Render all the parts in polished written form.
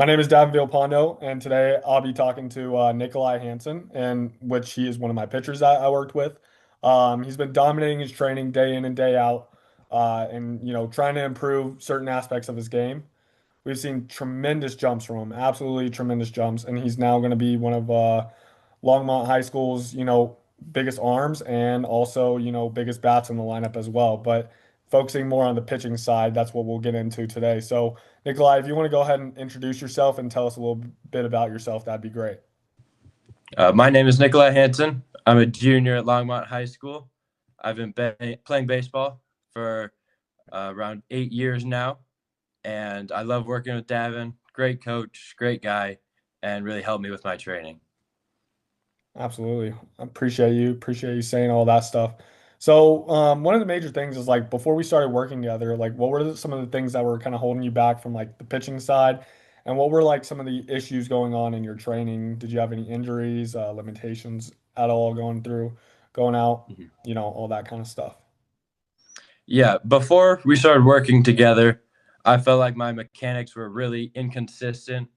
My name is Velo, and today I'll be talking to Nikolai Hansen, and which he is one of my pitchers that I worked with. He's been dominating his training day in and day out, and trying to improve certain aspects of his game. We've seen tremendous jumps from him, absolutely tremendous jumps, and he's now going to be one of Longmont High School's, biggest arms and also, biggest bats in the lineup as well. But focusing more on the pitching side, that's what we'll get into today. So, Nikolai, if you want to go ahead and introduce yourself and tell us a little bit about yourself, that'd be great. My name is Nikolai Hansen. I'm a junior at Longmont High School. I've been playing baseball for around 8 years now, and I love working with Davin. Great coach, great guy, and really helped me with my training. Absolutely. I appreciate you saying all that stuff. So, one of the major things is like before we started working together, like what were some of the things that were kind of holding you back from like the pitching side? And what were like some of the issues going on in your training? Did you have any injuries, limitations at all going out, Mhm. all that kind of stuff? Yeah, before we started working together, I felt like my mechanics were really inconsistent.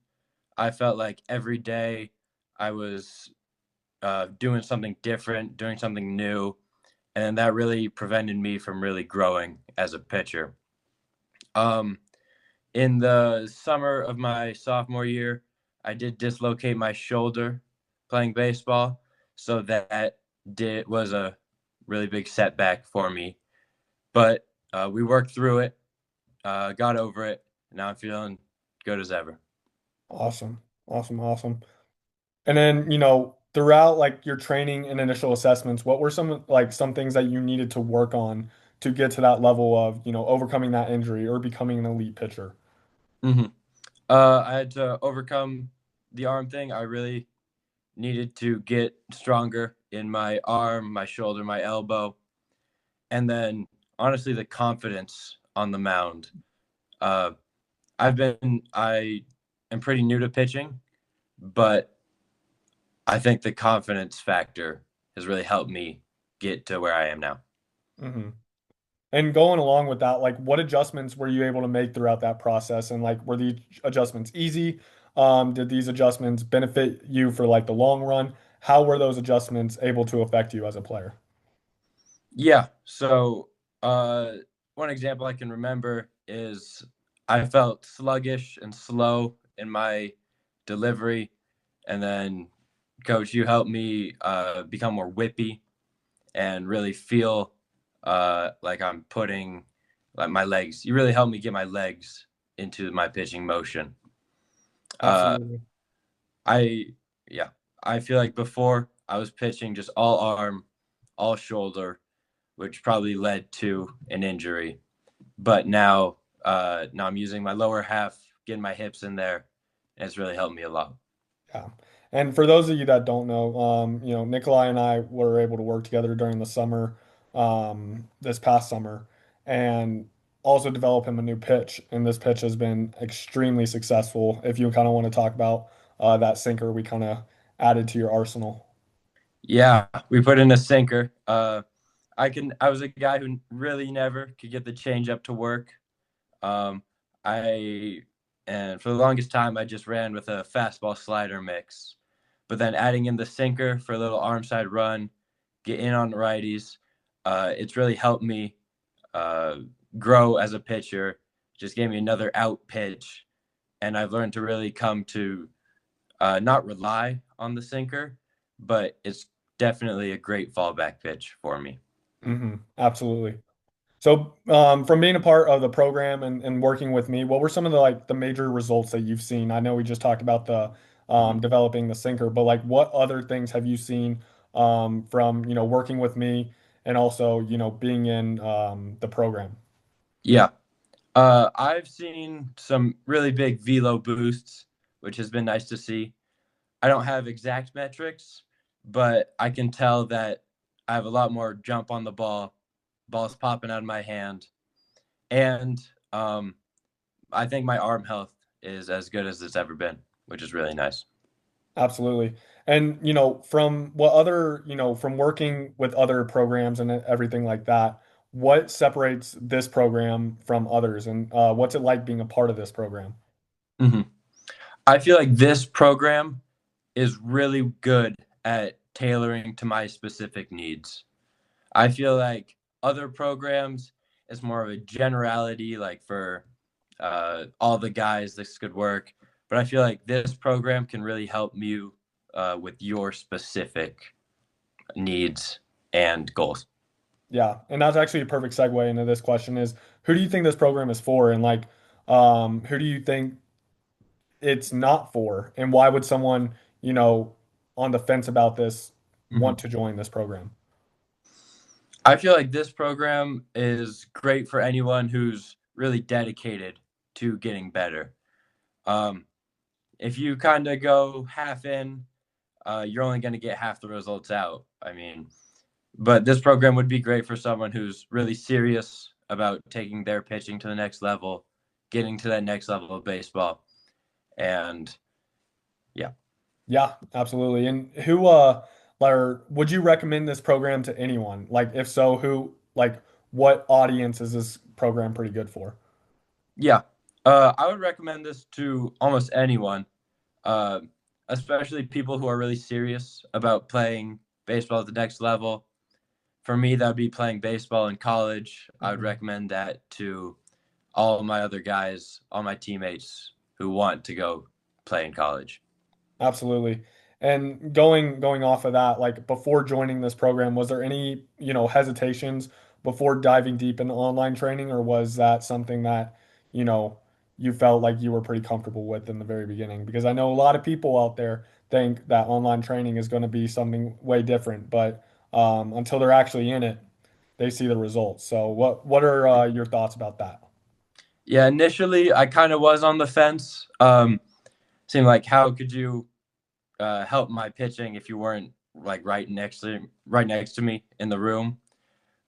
I felt like every day I was doing something different, doing something new, and that really prevented me from really growing as a pitcher. Um, in the summer of my sophomore year, I did dislocate my shoulder playing baseball, so that did was a really big setback for me. But we worked through it, got over it. And now I'm feeling good as ever. Awesome. Awesome. Awesome. And then, throughout like your training and initial assessments, what were some things that you needed to work on to get to that level of, overcoming that injury or becoming an elite pitcher? hmm I had to overcome the arm thing. I really needed to get stronger in my arm, my shoulder, my elbow, and then honestly, the confidence on the mound. Uh, I am pretty new to pitching, but I think the confidence factor has really helped me get to where I am now. Hmm. And going along with that, like what adjustments were you able to make throughout that process? And like, were the adjustments easy? Did these adjustments benefit you for like the long run? How were those adjustments able to affect you as a player? Yeah. So, uh, one example I can remember is I felt sluggish and slow in my delivery, and then, Coach, you helped me become more whippy and really feel like I'm putting like my legs. You really helped me get my legs into my pitching motion. Uh, Absolutely. I yeah, I feel like before I was pitching just all arm, all shoulder, which probably led to an injury. But now I'm using my lower half, getting my hips in there, and it's really helped me a lot. Yeah. And for those of you that don't know, Nikolai and I were able to work together during the summer, this past summer, and also develop him a new pitch. And this pitch has been extremely successful. If you kind of want to talk about that sinker we kind of added to your arsenal. Yeah, we put in a sinker. I was a guy who really never could get the change up to work. Um, I and for the longest time I just ran with a fastball slider mix, but then adding in the sinker for a little arm side run, get in on the righties, it's really helped me uh, grow as a pitcher. Just gave me another out pitch, and I've learned to really come to not rely on the sinker, but it's definitely a great fallback pitch for me. Absolutely. So, from being a part of the program and working with me, what were some of the like the major results that you've seen? I know we just talked about the Mhm. developing the sinker, but like what other things have you seen from working with me and also being in the program? Yeah, I've seen some really big velo boosts, which has been nice to see. I don't have exact metrics, but I can tell that I have a lot more jump on the ball, balls popping out of my hand, and um, I think my arm health is as good as it's ever been, which is really nice. Absolutely. And from what other from working with other programs and everything like that, what separates this program from others, and what's it like being a part of this program? hmm I feel like this program is really good at tailoring to my specific needs. I feel like other programs, it's more of a generality, like for all the guys, this could work. But I feel like this program can really help you with your specific needs and goals. Yeah, and that's actually a perfect segue into this question is who do you think this program is for and like who do you think it's not for and why would someone, on the fence about this Mhm. want to join this program? I feel like this program is great for anyone who's really dedicated to getting better. Um, if you kind of go half in, you're only going to get half the results out. I mean, but this program would be great for someone who's really serious about taking their pitching to the next level, getting to that next level of baseball. And yeah, Yeah, absolutely. And who like would you recommend this program to anyone? Like if so, who like what audience is this program pretty good for? yeah. I would recommend this to almost anyone, uh, especially people who are really serious about playing baseball at the next level. For me, that would be playing baseball in college. I would Mhm. recommend that to all of my other guys, all my teammates who want to go play in college. Absolutely. And going off of that, like before joining this program, was there any, hesitations before diving deep into online training, or was that something that, you know, you felt like you were pretty comfortable with in the very beginning? Because I know a lot of people out there think that online training is going to be something way different, but until they're actually in it, they see the results. So what are your thoughts about that? Yeah, initially I kind of was on the fence. Seemed like how could you help my pitching if you weren't like right next to me in the room?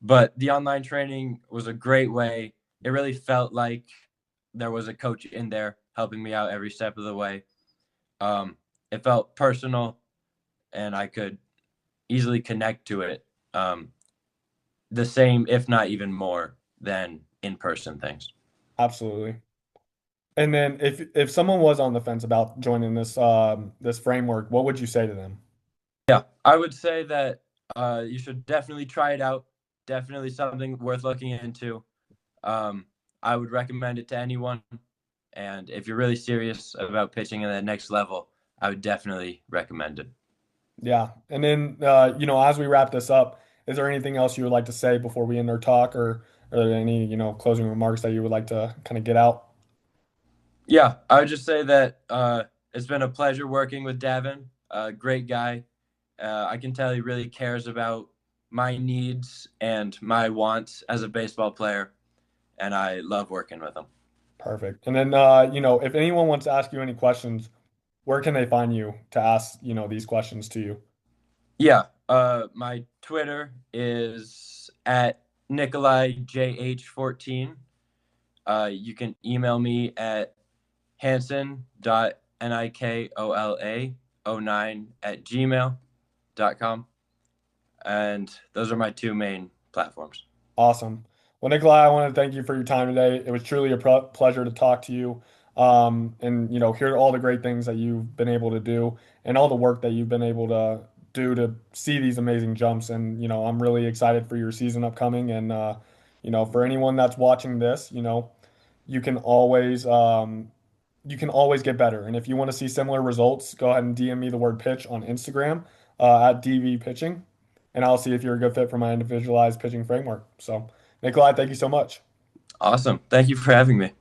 But the online training was a great way. It really felt like there was a coach in there helping me out every step of the way. Um, it felt personal, and I could easily connect to it. The same, if not even more, than in person things. Absolutely. And then if someone was on the fence about joining this framework, what would you say to them? Yeah, I would say that you should definitely try it out. Definitely something worth looking into. Um, I would recommend it to anyone. And if you're really serious about pitching at that next level, I would definitely recommend it. Yeah. And then as we wrap this up, is there anything else you would like to say before we end our talk or are there any, closing remarks that you would like to kind of get out? Yeah, I would just say that it's been a pleasure working with Davin. Great guy. I can tell he really cares about my needs and my wants as a baseball player, and I love working with him. Perfect. And then if anyone wants to ask you any questions, where can they find you to ask, these questions to you? Yeah, my Twitter is at Nikolai JH14. You can email me at hanson.nikola09@gmail.com. And those are my two main platforms. Awesome. Well, Nikolai, I want to thank you for your time today. It was truly a pleasure to talk to you, and hear all the great things that you've been able to do, and all the work that you've been able to do to see these amazing jumps. And I'm really excited for your season upcoming. And for anyone that's watching this, you can always you can always get better. And if you want to see similar results, go ahead and DM me the word pitch on Instagram at DV Pitching, and I'll see if you're a good fit for my individualized pitching framework. So, Nikolai, thank you so much. Awesome. Thank you for having me.